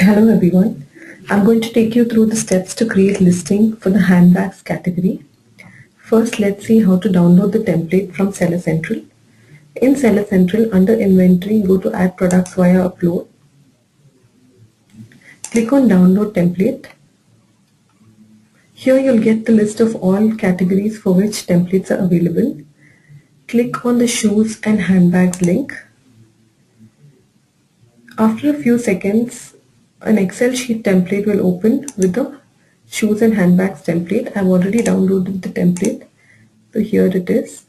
Hello everyone. I'm going to take you through the steps to create listing for the handbags category. First, let's see how to download the template from Seller Central. In Seller Central, under Inventory, go to Add Products via Upload. Click on Download Template. Here you'll get the list of all categories for which templates are available. Click on the Shoes and Handbags link. After a few seconds, an Excel sheet template will open with the shoes and handbags template. I've already downloaded the template, so here it is.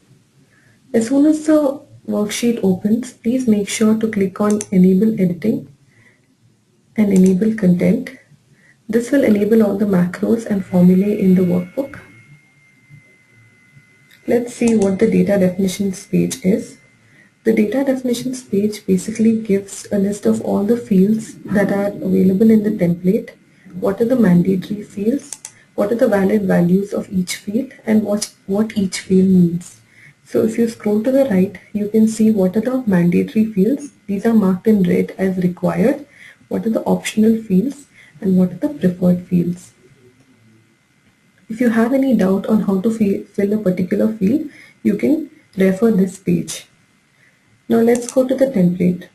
As soon as the worksheet opens, please make sure to click on Enable Editing and Enable Content. This will enable all the macros and formulae in the workbook. Let's see what the data definitions page is. The data definitions page basically gives a list of all the fields that are available in the template. What are the mandatory fields? What are the valid values of each field, and what each field means? So if you scroll to the right, you can see what are the mandatory fields. These are marked in red as required. What are the optional fields, and what are the preferred fields? If you have any doubt on how to fill a particular field, you can refer this page. Now let's go to the template.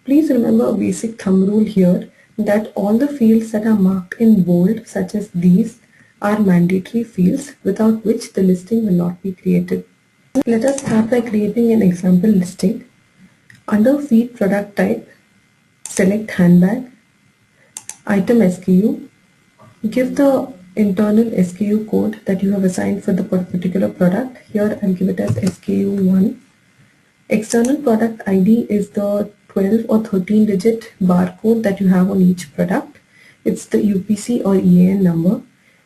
Please remember a basic thumb rule here that all the fields that are marked in bold, such as these, are mandatory fields without which the listing will not be created. Let us start by creating an example listing. Under Feed Product Type, select Handbag, Item SKU, give the internal SKU code that you have assigned for the particular product. Here I'll give it as SKU1. External product ID is the 12 or 13 digit barcode that you have on each product. It's the UPC or EAN number.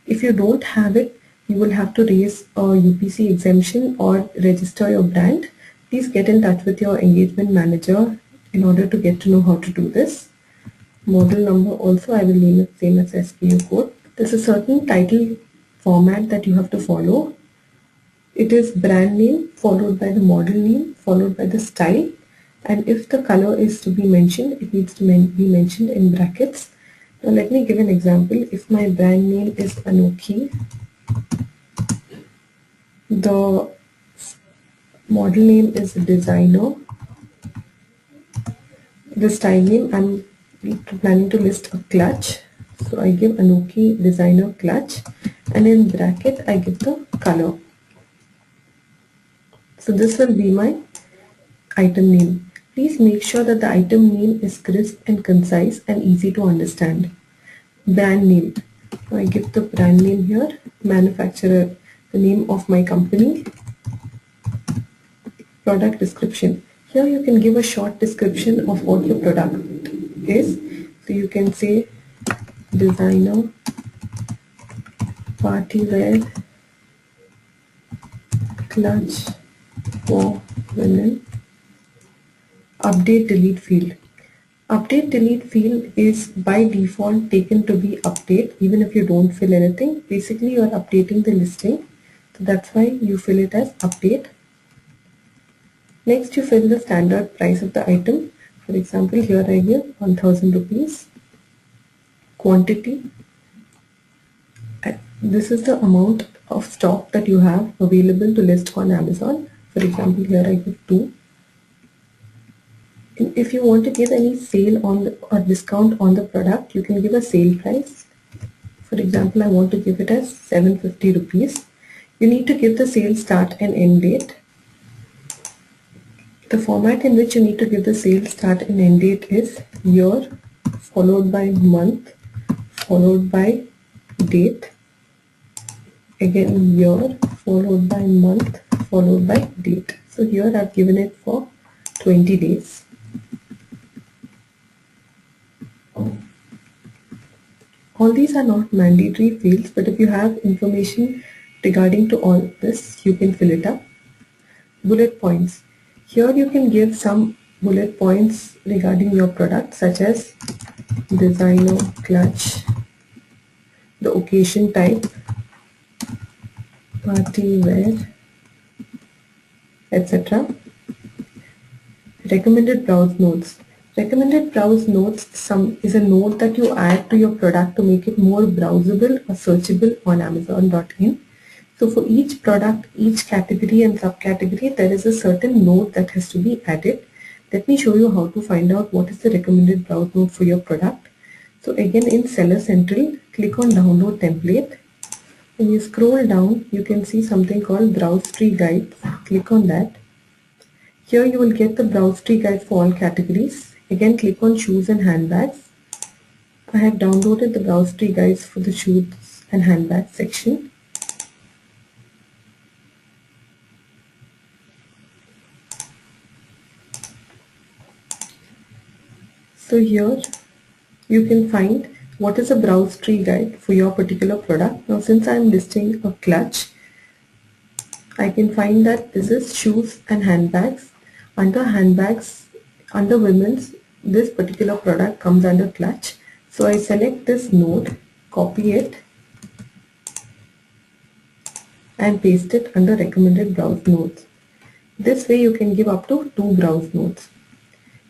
If you don't have it, you will have to raise a UPC exemption or register your brand. Please get in touch with your engagement manager in order to get to know how to do this. Model number also I will name it same as SKU code. There's a certain title format that you have to follow. It is brand name followed by the model name followed by the style, and if the color is to be mentioned, it needs to be mentioned in brackets. Now let me give an example. If my brand name is Anoki, the model name is Designer, the style name I'm planning to list a clutch, so I give Anoki Designer Clutch, and in bracket I give the color. So this will be my item name. Please make sure that the item name is crisp and concise and easy to understand. Brand name. I give the brand name here. Manufacturer, the name of my company. Product description. Here you can give a short description of what your product is. So you can say designer, party wear, clutch for women. Update delete field. Update delete field is by default taken to be update even if you don't fill anything. Basically you are updating the listing, so that's why you fill it as update. Next you fill the standard price of the item. For example, here I give 1000 rupees. Quantity. This is the amount of stock that you have available to list on Amazon. For example, here I give 2. If you want to give any sale on or discount on the product, you can give a sale price. For example, I want to give it as 750 rupees. You need to give the sale start and end date. The format in which you need to give the sale start and end date is year followed by month followed by date, again year followed by month followed by date. So here I've given it for 20 days. All these are not mandatory fields, but if you have information regarding to all this, you can fill it up. Bullet points. Here you can give some bullet points regarding your product, such as designer clutch, the occasion type, party wear, etc. Recommended browse nodes. Recommended browse notes is a note that you add to your product to make it more browsable or searchable on Amazon.in. So for each product, each category and subcategory, there is a certain note that has to be added. Let me show you how to find out what is the recommended browse note for your product. So again, in Seller Central, click on Download Template. When you scroll down, you can see something called Browse Tree Guides. Click on that. Here you will get the browse tree guide for all categories. Again, click on shoes and handbags. I have downloaded the browse tree guides for the shoes and handbags section. So here you can find what is a browse tree guide for your particular product. Now since I am listing a clutch, I can find that this is shoes and handbags. Under handbags, under women's, this particular product comes under clutch. So I select this node, copy it and paste it under recommended browse nodes. This way you can give up to 2 browse nodes.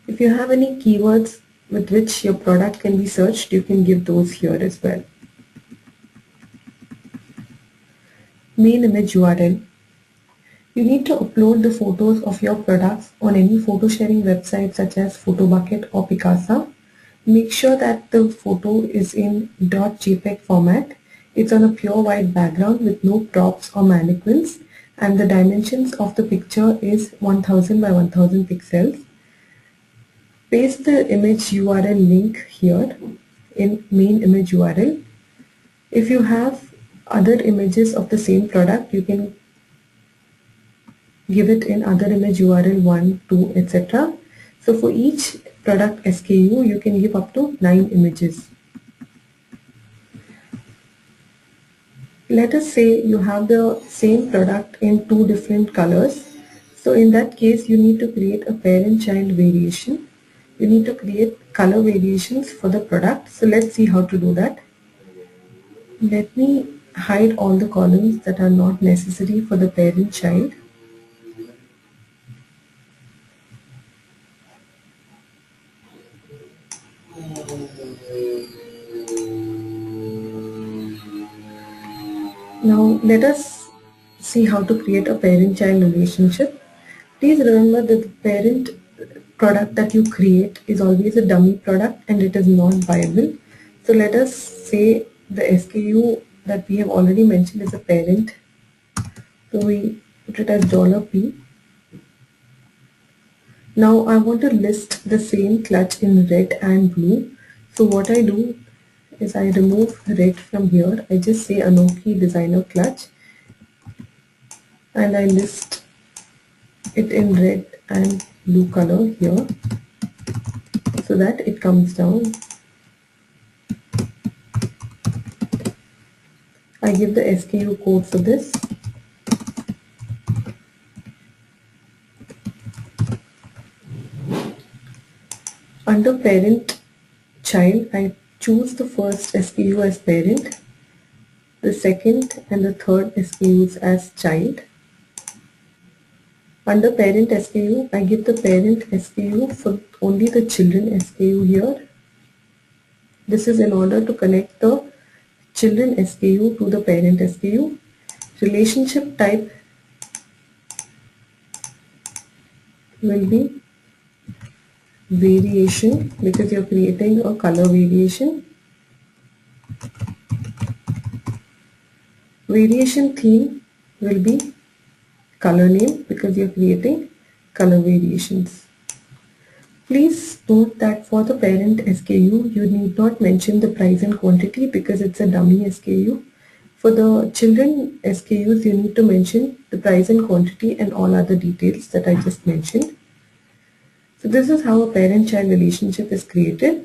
If you have any keywords with which your product can be searched, you can give those here as well. Main image URL. You need to upload the photos of your products on any photo sharing website such as PhotoBucket or Picasa. Make sure that the photo is in .jpeg format. It's on a pure white background with no props or mannequins, and the dimensions of the picture is 1000 by 1000 pixels. Paste the image URL link here in main image URL. If you have other images of the same product, you can give it in other image URL 1, 2, etc. So for each product SKU, you can give up to 9 images. Let us say you have the same product in 2 different colors. So in that case, you need to create a parent-child variation. You need to create color variations for the product. So let's see how to do that. Let me hide all the columns that are not necessary for the parent-child. Now let us see how to create a parent-child relationship. Please remember that the parent product that you create is always a dummy product and it is not viable. So let us say the SKU that we have already mentioned is a parent. So we put it as $P. Now I want to list the same clutch in red and blue. So what I do is I remove red from here. I just say Anoki designer clutch and I list it in red and blue color here so that it comes down. I give the SKU code for this. Under parent child, I choose the first SKU as parent, the second and the third SKUs as child. Under parent SKU, I give the parent SKU for only the children SKU here. This is in order to connect the children SKU to the parent SKU. Relationship type will be variation because you're creating a color variation. Variation theme will be color name because you're creating color variations. Please note that for the parent SKU, you need not mention the price and quantity because it's a dummy SKU. For the children SKUs, you need to mention the price and quantity and all other details that I just mentioned. So this is how a parent-child relationship is created.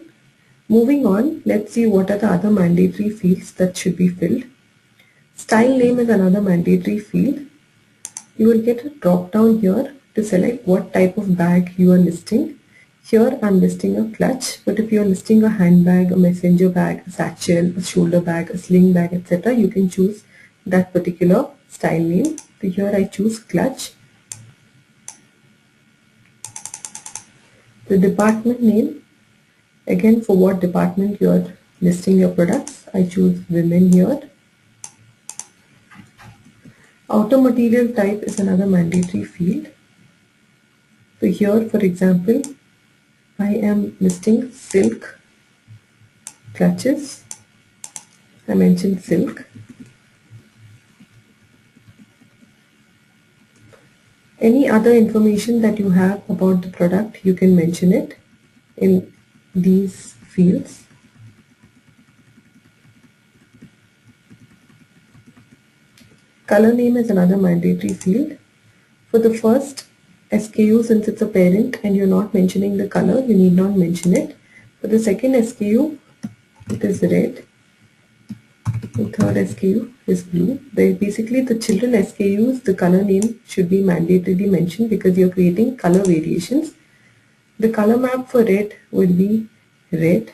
Moving on, let's see what are the other mandatory fields that should be filled. Style name is another mandatory field. You will get a drop down here to select what type of bag you are listing. Here I am listing a clutch, but if you are listing a handbag, a messenger bag, a satchel, a shoulder bag, a sling bag, etc., you can choose that particular style name. So here I choose clutch. The department name, Again, for what department you are listing your products, I choose women here. Outer material type is another mandatory field. So here, for example, I am listing silk clutches. I mentioned silk. Any other information that you have about the product, you can mention it in these fields. Color name is another mandatory field. For the first SKU, since it's a parent and you're not mentioning the color, you need not mention it. For the second SKU, it is red. The third SKU is blue. Basically, the children SKUs, the color name should be mandatorily mentioned because you're creating color variations. The color map for red will be red.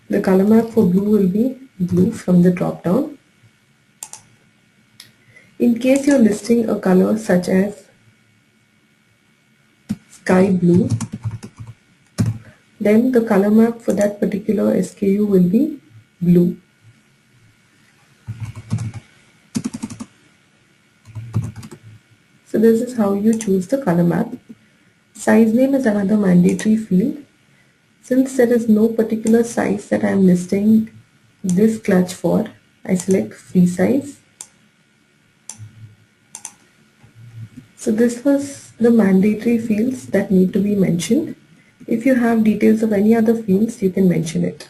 The color map for blue will be blue from the drop down. In case you're listing a color such as sky blue, then the color map for that particular SKU will be blue. So this is how you choose the color map. Size name is another mandatory field. Since there is no particular size that I am listing this clutch for, I select free size. So this was the mandatory fields that need to be mentioned. If you have details of any other fields, you can mention it.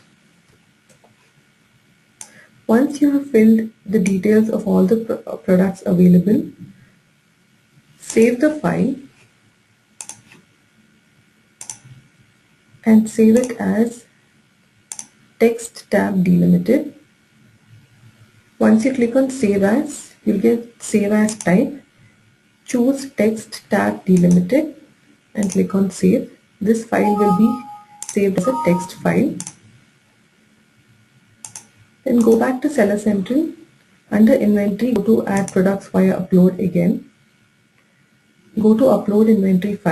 Once you have filled the details of all the products available, save the file and save it as text tab delimited. Once you click on save as, you'll get save as type. Choose text tab delimited and click on save. This file will be saved as a text file. Then go back to Seller Central. Under inventory, go to add products via upload again. Go to upload inventory file.